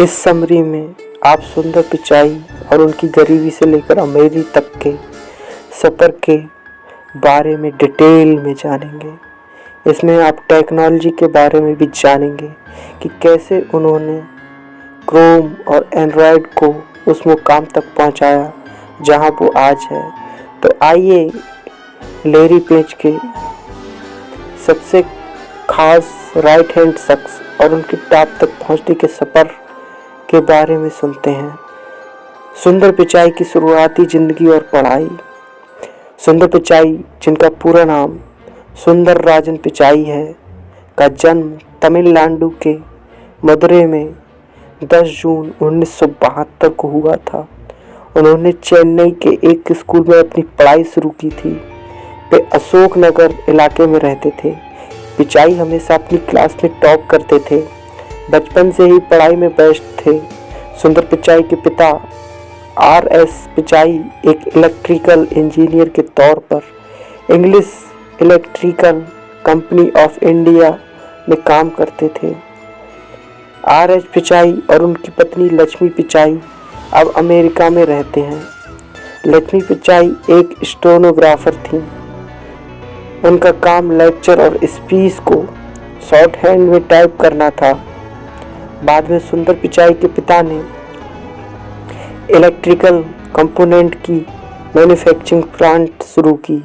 इस समरी में आप सुंदर पिचाई और उनकी गरीबी से लेकर अमीरी तक के सफ़र के बारे में डिटेल में जानेंगे। इसमें आप टेक्नोलॉजी के बारे में भी जानेंगे कि कैसे उन्होंने क्रोम और एंड्रॉयड को उस मुकाम तक पहुंचाया जहां वो आज है। तो आइए लैरी पेज के सबसे खास राइट हैंड शख्स और उनके टॉप तक पहुंचने के सफ़र के बारे में सुनते हैं। सुंदर पिचाई की शुरुआती जिंदगी और पढ़ाई। सुंदर पिचाई, जिनका पूरा नाम सुंदर राजन पिचाई है, का जन्म तमिलनाडु के मदुरै में 10 जून 1972 को हुआ था। उन्होंने चेन्नई के एक स्कूल में अपनी पढ़ाई शुरू की थी। वे अशोक नगर इलाके में रहते थे। पिचाई हमेशा अपनी क्लास में टॉप करते थे। बचपन से ही पढ़ाई में बेस्ट थे। सुंदर पिचाई के पिता R.S. पिचाई एक इलेक्ट्रिकल इंजीनियर के तौर पर English electrical company of India में काम करते थे। R.S. पिचाई और उनकी पत्नी लक्ष्मी पिचाई अब अमेरिका में रहते हैं। लक्ष्मी पिचाई एक स्टेनोग्राफर थीं। उनका काम लेक्चर और स्पीच को शॉर्ट हैंड में टाइप करना था। बाद में सुंदर पिचाई के पिता ने इलेक्ट्रिकल कंपोनेंट की मैन्युफैक्चरिंग प्लांट शुरू की।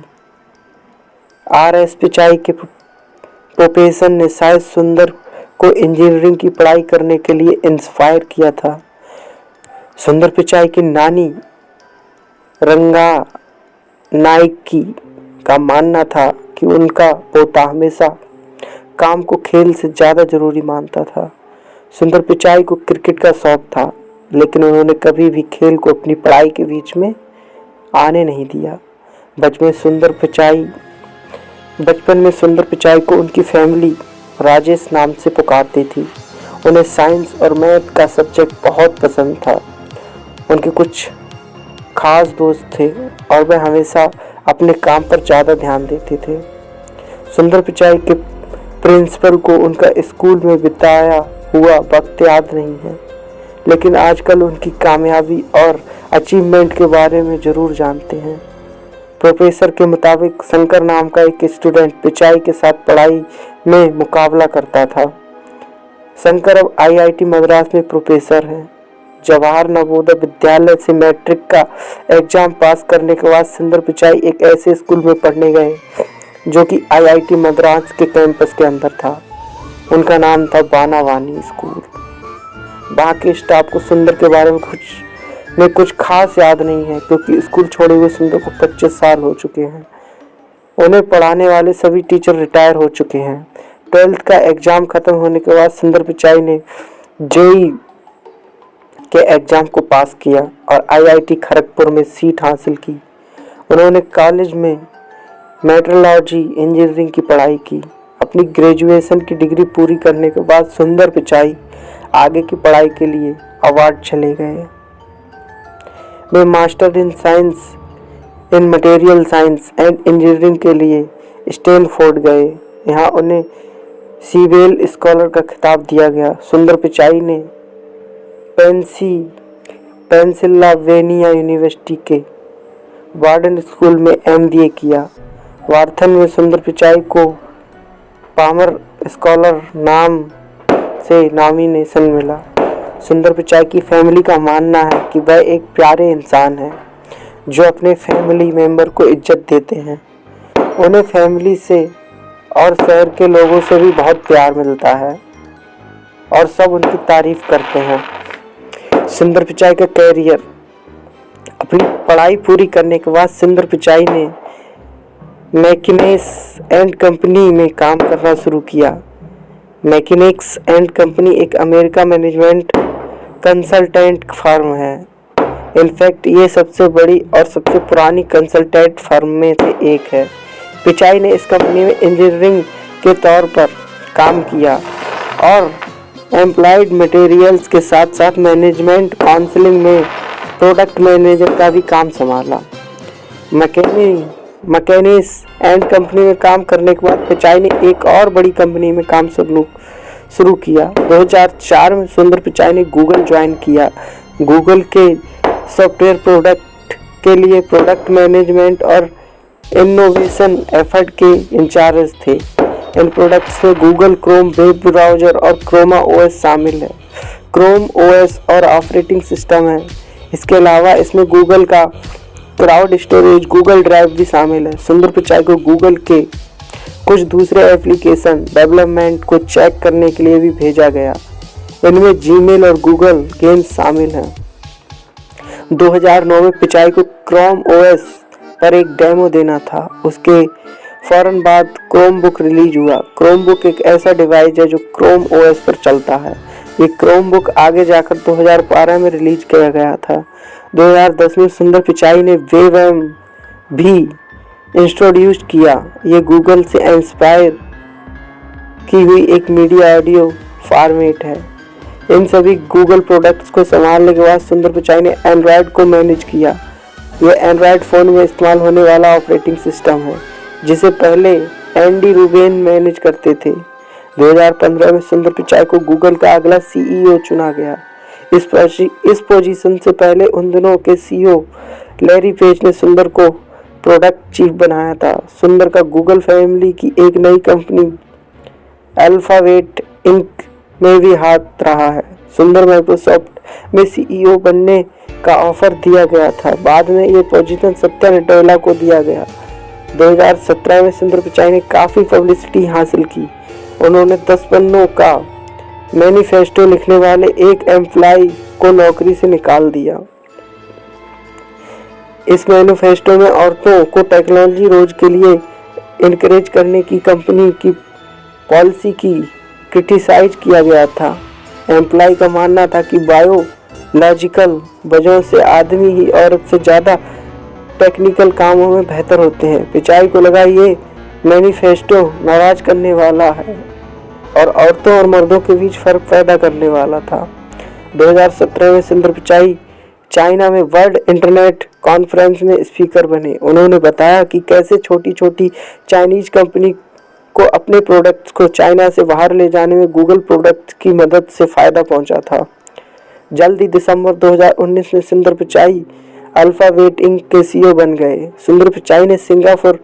R.S. पिचाई के प्रोफेसर ने शायद सुंदर को इंजीनियरिंग की पढ़ाई करने के लिए इंस्पायर किया था। सुंदर पिचाई की नानी रंगा नायकी का मानना था कि उनका पोता हमेशा काम को खेल से ज़्यादा जरूरी मानता था। सुंदर पिचाई को क्रिकेट का शौक था, लेकिन उन्होंने कभी भी खेल को अपनी पढ़ाई के बीच में आने नहीं दिया। बचपन में सुंदर पिचाई को उनकी फैमिली राजेश नाम से पुकारती थी। उन्हें साइंस और मैथ का सब्जेक्ट बहुत पसंद था। उनके कुछ खास दोस्त थे और वे हमेशा अपने काम पर ज़्यादा ध्यान देते थे। सुंदर पिचाई के प्रिंसिपल को उनका स्कूल में बिताया हुआ वक्त याद नहीं है, लेकिन आजकल उनकी कामयाबी और अचीवमेंट के बारे में ज़रूर जानते हैं। प्रोफेसर के मुताबिक शंकर नाम का एक स्टूडेंट पिचाई के साथ पढ़ाई में मुकाबला करता था। शंकर अब IIT मद्रास में प्रोफेसर हैं। जवाहर नवोदय विद्यालय से मैट्रिक का एग्जाम पास करने के बाद सुंदर पिचाई एक ऐसे स्कूल में पढ़ने गए जो कि IIT मद्रास के कैंपस के अंदर था। उनका नाम था बानावानी स्कूल। वहाँ के स्टाफ को सुंदर के बारे में कुछ खास याद नहीं है, क्योंकि स्कूल छोड़े हुए सुंदर को 25 साल हो चुके हैं। उन्हें पढ़ाने वाले सभी टीचर रिटायर हो चुके हैं। 12th का एग्ज़ाम ख़त्म होने के बाद सुंदर पिचाई ने JEE के एग्ज़ाम को पास किया और IIT खड़गपुर में सीट हासिल की। उन्होंने कॉलेज में मेट्रोलॉजी इंजीनियरिंग की पढ़ाई की। अपनी ग्रेजुएशन की डिग्री पूरी करने के बाद सुंदर पिचाई आगे की पढ़ाई के लिए अवार्ड चले गए। वे master in science in material science and engineering के लिए स्टैनफोर्ड गए। यहाँ उन्हें सीबेल स्कॉलर का खिताब दिया गया। सुंदर पिचाई ने पेंसिल्वेनिया यूनिवर्सिटी के वार्डन स्कूल में MBA किया। वार्थन में सुंदर पिचाई को पामर स्कॉलर नाम से नॉमिनेशन मिला। सुंदर पिचाई की फैमिली का मानना है कि वह एक प्यारे इंसान हैं जो अपने फैमिली मेंबर को इज्जत देते हैं। उन्हें फैमिली से और शहर के लोगों से भी बहुत प्यार मिलता है और सब उनकी तारीफ करते हैं। सुंदर पिचाई का कैरियर। अपनी पढ़ाई पूरी करने के बाद सुंदर पिचाई ने मैकिनेक्स एंड कंपनी में काम करना शुरू किया। मैकिनेक्स एंड कंपनी एक अमेरिका मैनेजमेंट कंसल्टेंट फर्म है। इनफैक्ट ये सबसे बड़ी और सबसे पुरानी कंसल्टेंट फर्म में से एक है। पिचाई ने इस कंपनी में इंजीनियरिंग के तौर पर काम किया और एम्प्लॉयड मटेरियल्स के साथ साथ मैनेजमेंट काउंसलिंग में प्रोडक्ट मैनेजर का भी काम संभाला। मैकिनेक्स एंड कंपनी में काम करने के बाद पिचाई ने एक और बड़ी कंपनी में काम शुरू किया। 2004 में सुंदर पिचाई ने गूगल ज्वाइन किया। गूगल के सॉफ्टवेयर प्रोडक्ट के लिए प्रोडक्ट मैनेजमेंट और इनोवेशन एफर्ट के इंचार्ज थे। इन प्रोडक्ट्स में गूगल क्रोम वेब ब्राउज़र और क्रोमा ओएस शामिल है। क्रोम ओएस और ऑपरेटिंग सिस्टम है। इसके अलावा इसमें गूगल का क्लाउड स्टोरेज गूगल ड्राइव भी शामिल है। सुंदर पिचाई को गूगल के कुछ दूसरे एप्लीकेशन डेवलपमेंट को चेक करने के लिए भी भेजा गया। इनमें जीमेल और गूगल गेम्स शामिल हैं। 2009 में पिचाई को क्रोम ओएस पर एक डेमो देना था। उसके फौरन बाद क्रोमबुक रिलीज हुआ। क्रोमबुक एक ऐसा डिवाइस है जो क्रोम ओएस पर चलता है। ये क्रोमबुक आगे जाकर 2012 में रिलीज किया गया था। 2010 में सुंदर पिचाई ने वेवएम भी इंट्रोड्यूस किया। ये गूगल से इंस्पायर की हुई एक मीडिया ऑडियो फॉर्मेट है। इन सभी गूगल प्रोडक्ट्स को संभालने के बाद सुंदर पिचाई ने एंड्रॉयड को मैनेज किया। यह एंड्रॉयड फ़ोन में इस्तेमाल होने वाला ऑपरेटिंग सिस्टम है जिसे पहले एंडी रूबिन मैनेज करते थे। 2015 में सुंदर पिचाई को गूगल का अगला सीईओ चुना गया। इस पोजीशन से पहले उन दिनों के सीईओ लैरी पेज ने सुंदर को प्रोडक्ट चीफ बनाया था। सुंदर का गूगल फैमिली की एक नई कंपनी अल्फाबेट इंक में भी हाथ रहा है। सुंदर माइक्रोसॉफ्ट में सीईओ बनने का ऑफर दिया गया था। बाद में ये पोजीशन सत्या नडेला को दिया गया। 2017 में सुंदर पिचाई ने काफ़ी पब्लिसिटी हासिल की। उन्होंने 10 पन्नों का मैनिफेस्टो लिखने वाले एक एम्प्लॉय को नौकरी से निकाल दिया। इस मैनिफेस्टो में औरतों को टेक्नोलॉजी रोज के लिए इनकरेज करने की कंपनी की पॉलिसी की क्रिटिसाइज किया गया था। एम्प्लॉय का मानना था कि बायोलॉजिकल वजहों से आदमी ही औरत से ज़्यादा टेक्निकल कामों में बेहतर होते हैं। पिचाई को लगा ये मैनिफेस्टो नाराज करने वाला है और औरतों और मर्दों के बीच फर्क पैदा करने वाला था। 2017 में सुंदर पिचाई चाइना में वर्ल्ड इंटरनेट कॉन्फ्रेंस में स्पीकर बने। उन्होंने बताया कि कैसे छोटी छोटी चाइनीज कंपनी को अपने प्रोडक्ट्स को चाइना से बाहर ले जाने में गूगल प्रोडक्ट्स की मदद से फ़ायदा पहुंचा था। जल्द ही दिसंबर 2019 में सुंदर पिचाई अल्फाबेट इंक के सीईओ बन गए। सुंदर पिचाई ने सिंगापुर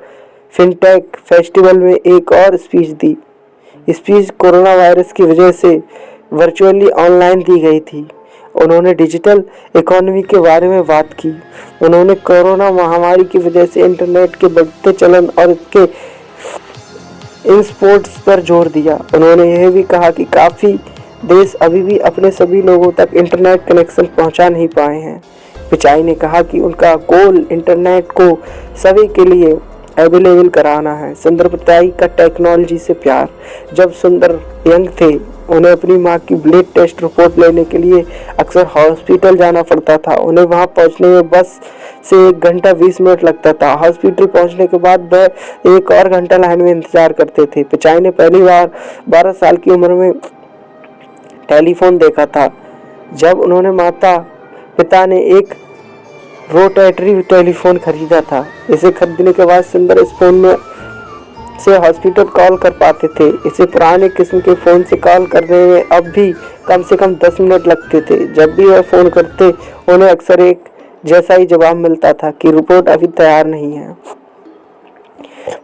फिनटेक फेस्टिवल में एक और स्पीच दी। स्पीच कोरोना वायरस की वजह से वर्चुअली ऑनलाइन दी गई थी। उन्होंने डिजिटल इकोनॉमी के बारे में बात की। उन्होंने कोरोना महामारी की वजह से इंटरनेट के बढ़ते चलन और इसके इंपोर्ट्स पर जोर दिया। उन्होंने यह भी कहा कि काफ़ी देश अभी भी अपने सभी लोगों तक इंटरनेट कनेक्शन पहुंचा नहीं पाए हैं। पिचाई ने कहा कि उनका गोल इंटरनेट को सभी के लिए अवेलेबल कराना है। सुंदर पिचाई का टेक्नोलॉजी से प्यार। जब सुंदर यंग थे उन्हें अपनी मां की ब्लड टेस्ट रिपोर्ट लेने के लिए अक्सर हॉस्पिटल जाना पड़ता था। उन्हें वहां पहुंचने में बस से 1 घंटा 20 मिनट लगता था। हॉस्पिटल पहुंचने के बाद वह 1 और घंटा लाइन में इंतजार करते थे। पिचाई ने पहली बार 12 साल की उम्र में टेलीफोन देखा था जब उन्होंने माता पिता ने एक रोटेटरी टेलीफोन खरीदा था। इसे खरीदने के बाद सुंदर इस फोन में से हॉस्पिटल कॉल कर पाते थे। इसे पुराने किस्म के फ़ोन से कॉल करने में अब भी कम से कम 10 मिनट लगते थे। जब भी वह फ़ोन करते उन्हें अक्सर एक जैसा ही जवाब मिलता था कि रिपोर्ट अभी तैयार नहीं है।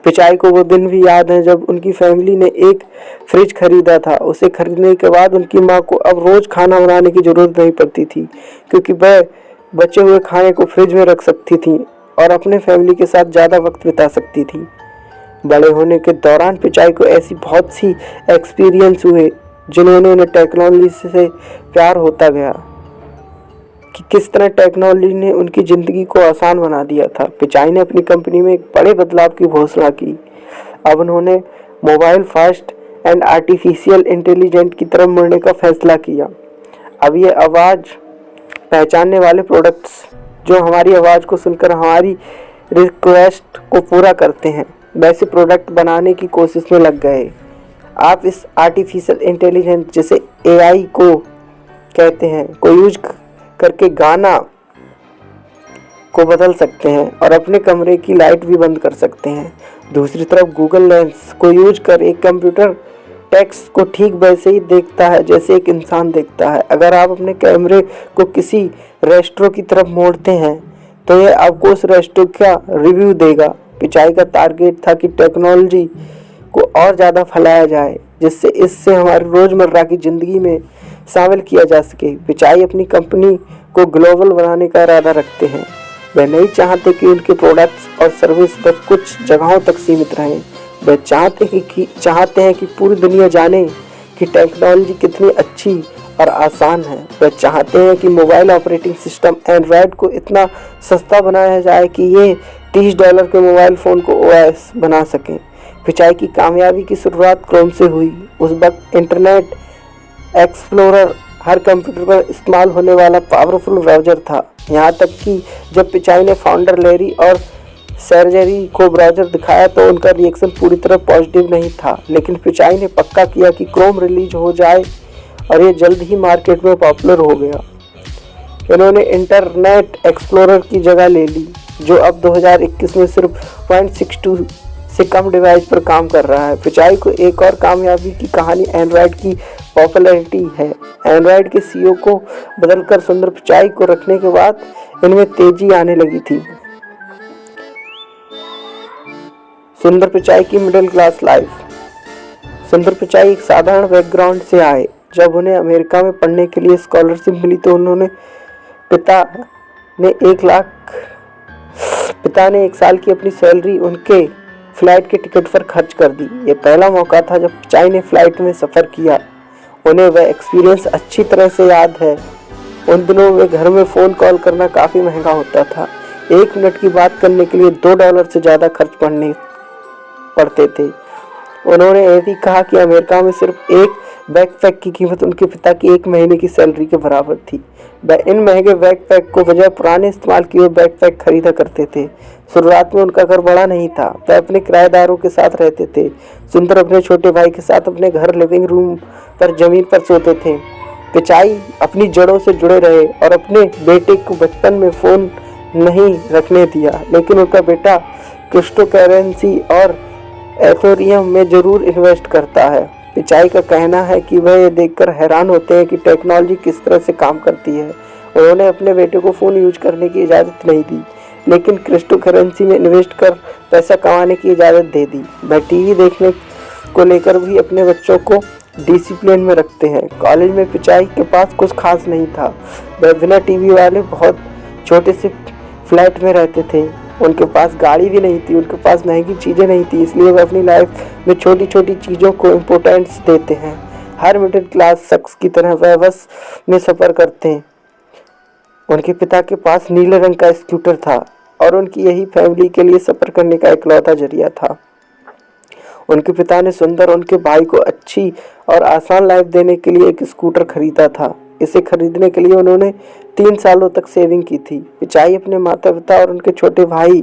पिचाई को वो दिन भी याद है जब उनकी फैमिली ने एक फ्रिज खरीदा था। उसे खरीदने के बाद उनकी माँ को अब रोज़ खाना बनाने की ज़रूरत नहीं पड़ती थी क्योंकि वह बचे हुए खाने को फ्रिज में रख सकती थी और अपने फैमिली के साथ ज़्यादा वक्त बिता सकती थी। बड़े होने के दौरान पिचाई को ऐसी बहुत सी एक्सपीरियंस हुए जिन्होंने उन्हें टेक्नोलॉजी से प्यार होता गया कि किस तरह टेक्नोलॉजी ने उनकी ज़िंदगी को आसान बना दिया था। पिचाई ने अपनी कंपनी में एक बड़े बदलाव की घोषणा की। अब उन्होंने mobile fast and artificial intelligence की तरफ मुड़ने का फैसला किया। अब ये आवाज़ पहचानने वाले प्रोडक्ट्स जो हमारी आवाज़ को सुनकर हमारी रिक्वेस्ट को पूरा करते हैं वैसे प्रोडक्ट बनाने की कोशिश में लग गए। आप इस आर्टिफिशियल इंटेलिजेंस जिसे एआई को कहते हैं को यूज करके गाना को बदल सकते हैं और अपने कमरे की लाइट भी बंद कर सकते हैं। दूसरी तरफ गूगल लेंस को यूज कर एक कंप्यूटर टेक्स्ट को ठीक वैसे ही देखता है जैसे एक इंसान देखता है। अगर आप अपने कैमरे को किसी रेस्टोरेंट की तरफ मोड़ते हैं तो यह आपको उस रेस्टोरेंट का रिव्यू देगा। पिचाई का टारगेट था कि टेक्नोलॉजी को और ज़्यादा फैलाया जाए जिससे इससे हमारी रोज़मर्रा की ज़िंदगी में शामिल किया जा सके। पिचाई अपनी कंपनी को ग्लोबल बनाने का इरादा रखते हैं। वे नहीं चाहते कि उनके प्रोडक्ट्स और सर्विस बस कुछ जगहों तक सीमित रहें। वे चाहते हैं कि पूरी दुनिया जाने कि टेक्नोलॉजी कितनी अच्छी और आसान है। वे चाहते हैं कि मोबाइल ऑपरेटिंग सिस्टम एंड्रॉयड को इतना सस्ता बनाया जाए कि ये $30 के मोबाइल फ़ोन को OS बना सकें। पिचाई की कामयाबी की शुरुआत क्रोम से हुई। उस वक्त इंटरनेट एक्सप्लोरर हर कंप्यूटर पर इस्तेमाल होने वाला पावरफुल ब्राउज़र था। यहाँ तक कि जब पिचाई ने फाउंडर लैरी और सर्जेरी को ब्राउज़र दिखाया तो उनका रिएक्शन पूरी तरह पॉजिटिव नहीं था, लेकिन पिचाई ने पक्का किया कि क्रोम रिलीज हो जाए और ये जल्द ही मार्केट में पॉपुलर हो गया। इन्होंने इंटरनेट एक्सप्लोरर की जगह ले ली जो अब 2021 में सिर्फ 0.62 से कम डिवाइस पर काम कर रहा है। पिचाई को एक और कामयाबी की कहानी एंड्रॉयड की पॉपुलैरिटी है। एंड्रॉयड के CEO को बदलकर सुंदर पिचाई को रखने के बाद इनमें तेजी आने लगी थी। सुंदर पिचाई की मिडिल क्लास लाइफ। सुंदर पिचाई एक साधारण बैकग्राउंड से आए। जब उन्हें अमेरिका में पढ़ने के लिए स्कॉलरशिप मिली तो पिता ने 1 साल की अपनी सैलरी उनके फ्लाइट के टिकट पर खर्च कर दी। ये पहला मौका था जब पिचाई ने फ्लाइट में सफ़र किया। उन्हें वह एक्सपीरियंस अच्छी तरह से याद है। उन दिनों में घर में फ़ोन कॉल करना काफ़ी महंगा होता था। 1 मिनट की बात करने के लिए $2 से ज़्यादा खर्च पड़ते थे। उन्होंने ये भी कहा कि अमेरिका में सिर्फ एक बैकपैक की कीमत उनके पिता की 1 महीने की सैलरी के बराबर थी। वह इन महंगे बैकपैक को बजाय पुराने इस्तेमाल किए हुए बैकपैक खरीदा करते थे। शुरुआत में उनका घर बड़ा नहीं था। वह अपने किराएदारों के साथ रहते थे। सुंदर अपने छोटे भाई के साथ अपने घर लिविंग रूम पर ज़मीन पर सोते थे। पिचाई अपनी जड़ों से जुड़े रहे और अपने बेटे को बचपन में फ़ोन नहीं रखने दिया, लेकिन उनका बेटा क्रिप्टोकरेंसी और एथेरियम में ज़रूर इन्वेस्ट करता है। पिचाई का कहना है कि वह ये देखकर हैरान होते हैं कि टेक्नोलॉजी किस तरह से काम करती है। उन्होंने अपने बेटे को फ़ोन यूज करने की इजाज़त नहीं दी, लेकिन क्रिप्टोकरेंसी में इन्वेस्ट कर पैसा कमाने की इजाज़त दे दी। वह टीवी देखने को लेकर भी अपने बच्चों को डिसिप्लिन में रखते हैं। कॉलेज में पिचाई के पास कुछ खास नहीं था। वह बिना टीवी वाले बहुत छोटे से फ्लैट में रहते थे। उनके पास गाड़ी भी नहीं थी, उनके पास महंगी चीज़ें नहीं थी, इसलिए वह अपनी लाइफ में छोटी छोटी चीज़ों को इम्पोर्टेंस देते हैं। हर मिडिल क्लास शख्स की तरह वह बस में सफ़र करते हैं। उनके पिता के पास नीले रंग का स्कूटर था और उनकी यही फैमिली के लिए सफ़र करने का इकलौता जरिया था। उनके पिता ने सुंदर उनके भाई को अच्छी और आसान लाइफ देने के लिए एक स्कूटर खरीदा था। इसे खरीदने के लिए उन्होंने 3 सालों तक सेविंग की थी। पिचाई अपने माता पिता और उनके छोटे भाई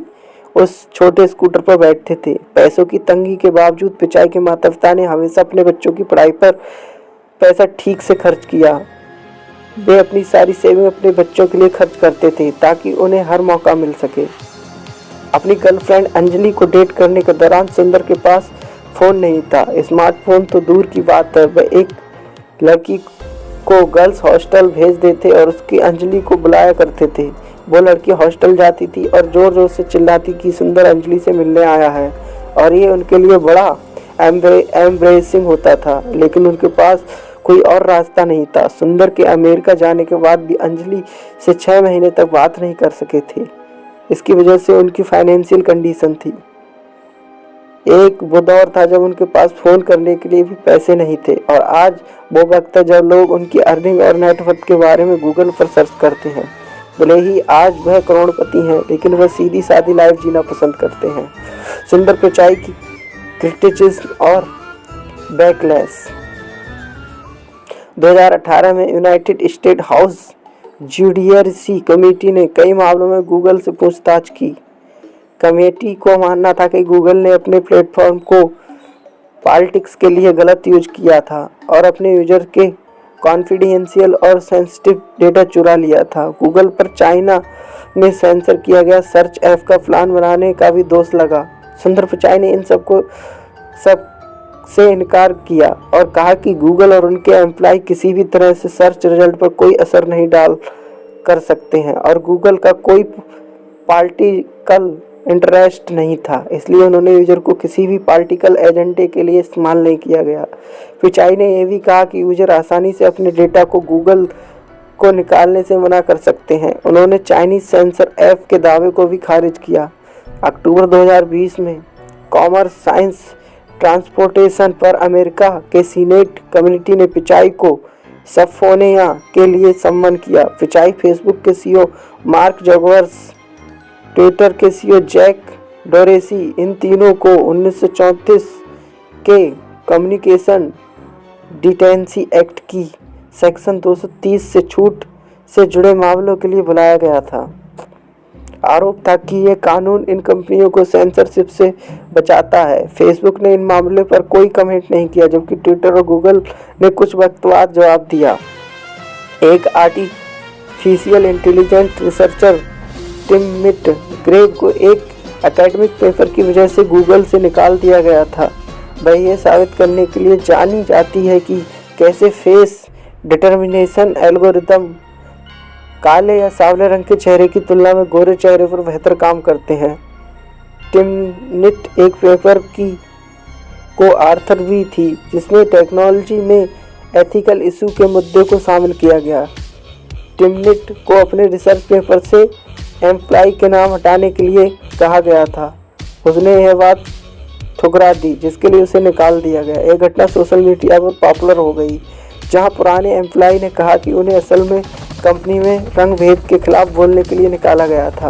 उस छोटे स्कूटर पर बैठते थे। पैसों की तंगी के बावजूद पिचाई के माता पिता ने हमेशा अपने बच्चों की पढ़ाई पर पैसा ठीक से खर्च किया। वे अपनी सारी सेविंग अपने बच्चों के लिए खर्च करते थे ताकि उन्हें हर मौका मिल सके। अपनी गर्लफ्रेंड अंजलि को डेट करने के दौरान सुंदर के पास फ़ोन नहीं था। स्मार्टफोन तो दूर की बात है, वह एक लड़की को गर्ल्स हॉस्टल भेज देते और उसकी अंजलि को बुलाया करते थे। वो लड़की हॉस्टल जाती थी और ज़ोर ज़ोर से चिल्लाती कि सुंदर अंजलि से मिलने आया है, और ये उनके लिए बड़ा एम्ब्रेसिंग होता था। लेकिन उनके पास कोई और रास्ता नहीं था। सुंदर के अमेरिका जाने के बाद भी अंजलि से 6 महीने तक बात नहीं कर सके थे। इसकी वजह से उनकी फाइनेंशियल कंडीशन थी। एक वो दौर था जब उनके पास फ़ोन करने के लिए भी पैसे नहीं थे, और आज वो वक्त है जब लोग उनकी अर्निंग और नेटवर्थ के बारे में गूगल पर सर्च करते हैं। भले ही आज वह करोड़पति हैं, लेकिन वह सीधी सादी लाइफ जीना पसंद करते हैं। सुंदर पिचाई की क्रिटिसिज्म और बैकलैश। 2018 में United state house judiciary committee ने कई मामलों में गूगल से पूछताछ की। कमेटी को मानना था कि गूगल ने अपने प्लेटफॉर्म को पॉलिटिक्स के लिए गलत यूज किया था और अपने यूजर के कॉन्फिडेंशियल और सेंसिटिव डेटा चुरा लिया था। गूगल पर चाइना में सेंसर किया गया सर्च ऐप का प्लान बनाने का भी दोष लगा। सुंदर पिचाई ने इन सब से इनकार किया और कहा कि गूगल और उनके एम्प्लॉय किसी भी तरह से सर्च रिजल्ट पर कोई असर नहीं डाल कर सकते हैं और गूगल का कोई पॉलिटिकल इंटरेस्ट नहीं था, इसलिए उन्होंने यूजर को किसी भी पॉलिटिकल एजेंडे के लिए इस्तेमाल नहीं किया गया। पिचाई ने यह भी कहा कि यूजर आसानी से अपने डेटा को गूगल को निकालने से मना कर सकते हैं। उन्होंने चाइनीज सेंसर ऐप के दावे को भी खारिज किया। अक्टूबर 2020 में कॉमर्स, साइंस, ट्रांसपोर्टेशन पर अमेरिका के सीनेट कमेटी ने पिचाई को सफोनिया के लिए सम्मान किया। पिचाई फेसबुक के सीईओ मार्क जगवर्स, ट्विटर के सीईओ जैक डोरेसी, इन तीनों को 1934 के कम्युनिकेशन डिटेंसी एक्ट की सेक्शन 230 से छूट से जुड़े मामलों के लिए बुलाया गया था। आरोप था कि यह कानून इन कंपनियों को सेंसरशिप से बचाता है। फेसबुक ने इन मामले पर कोई कमेंट नहीं किया, जबकि ट्विटर और गूगल ने कुछ वक्त बाद जवाब दिया। एक artificial intelligence researcher Tim Grave को एक एकेडमिक पेपर की वजह से गूगल से निकाल दिया गया था। वह यह साबित करने के लिए जानी जाती है कि कैसे फेस डिटर्मिनेशन एल्गोरिदम काले या सांवले रंग के चेहरे की तुलना में गोरे चेहरे पर बेहतर काम करते हैं। टिमनिट एक पेपर को आर्थर भी थी, जिसमें टेक्नोलॉजी में एथिकल इशू के मुद्दे को शामिल किया गया। टिमनिट को अपने रिसर्च पेपर से एम्प्लॉय के नाम हटाने के लिए कहा गया था। उसने यह बात ठुकरा दी, जिसके लिए उसे निकाल दिया गया। यह घटना सोशल मीडिया पर पॉपुलर हो गई, जहां पुराने एम्प्लॉय ने कहा कि उन्हें असल में कंपनी में रंग भेद के खिलाफ बोलने के लिए निकाला गया था।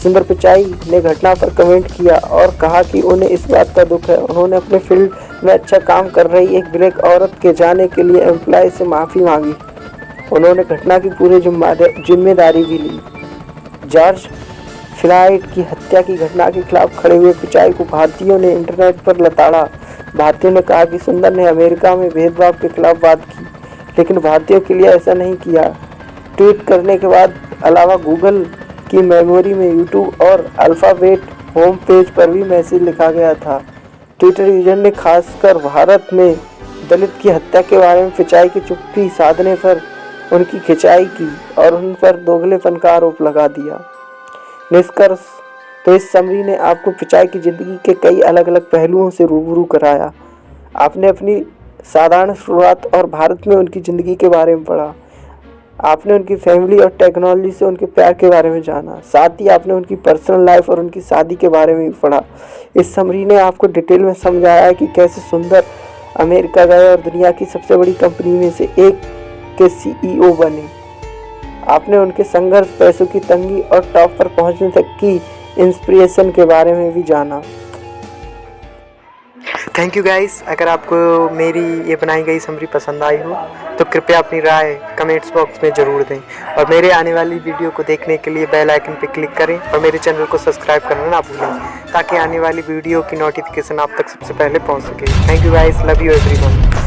सुंदर पिचाई ने घटना पर कमेंट किया और कहा कि उन्हें इस बात का दुख है। उन्होंने अपने फील्ड में अच्छा काम कर रही एक ब्लैक औरत के जाने के लिए एम्प्लॉय से माफ़ी मांगी। उन्होंने घटना की पूरी जिम्मेदारी भी ली। जॉर्ज फ्लॉयड की हत्या की घटना के खिलाफ खड़े हुए पिचाई को भारतीयों ने इंटरनेट पर लताड़ा। भारतीयों ने कहा कि सुंदर ने अमेरिका में भेदभाव के खिलाफ बात की, लेकिन भारतीयों के लिए ऐसा नहीं किया। ट्वीट करने के बाद अलावा गूगल की मेमोरी में यूट्यूब और अल्फ़ाबेट होम पेज पर भी मैसेज लिखा गया था। ट्विटर यूजर ने खासकर भारत में दलित की हत्या के बारे में पिचाई की चुप्पी साधने पर उनकी खिंचाई की और उन पर दोगलेपन का आरोप लगा दिया। निष्कर्ष, तो इस समरी ने आपको पिचाई की ज़िंदगी के कई अलग अलग पहलुओं से रूबरू कराया। आपने अपनी साधारण शुरुआत और भारत में उनकी ज़िंदगी के बारे में पढ़ा। आपने उनकी फैमिली और टेक्नोलॉजी से उनके प्यार के बारे में जाना। साथ ही आपने उनकी पर्सनल लाइफ और उनकी शादी के बारे में भी पढ़ा। इस समरी ने आपको डिटेल में समझाया कि कैसे सुंदर अमेरिका गए और दुनिया की सबसे बड़ी कंपनी में से एक के सीईओ बने। आपने उनके संघर्ष, पैसों की तंगी और टॉप पर पहुंचने तक की इंस्पिरेशन के बारे में भी जाना। Thank you guys. अगर आपको मेरी ये बनाई गई समरी पसंद आई हो तो कृपया अपनी राय कमेंट्स बॉक्स में ज़रूर दें और मेरे आने वाली वीडियो को देखने के लिए बेल आइकन पर क्लिक करें और मेरे चैनल को सब्सक्राइब करना ना भूलें, ताकि आने वाली वीडियो की नोटिफिकेशन आप तक सबसे पहले पहुंच सके। Thank you guys, love you everyone.